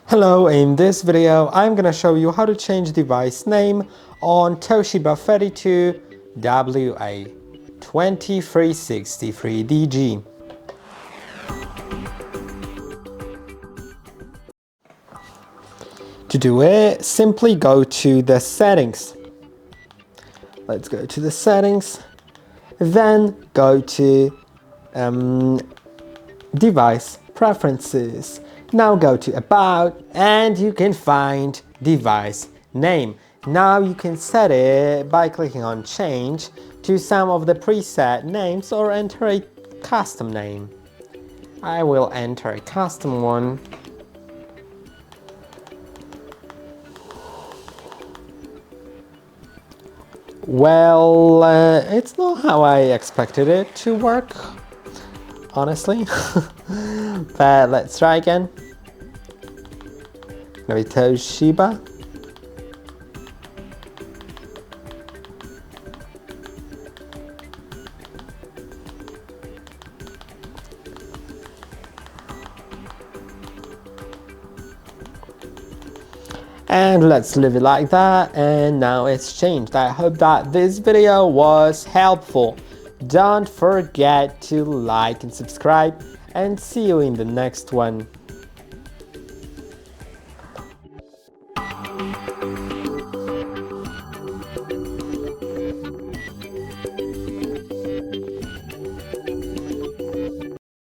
Hello, in this video I'm gonna show you how to change device name on Toshiba 32WA2363DG. To do it, simply go to the settings. Let's go to the settings, then go to device preferences. Now go to about and you can find device name. Now you can set it by clicking on change to some of the preset names or enter a custom name. I will enter a custom one. Well, it's not how I expected it to work, honestly. But let's try again. Gonna be Toshiba. And let's leave it like that, and now it's changed. I hope that this video was helpful. Don't forget to like and subscribe, and see you in the next one.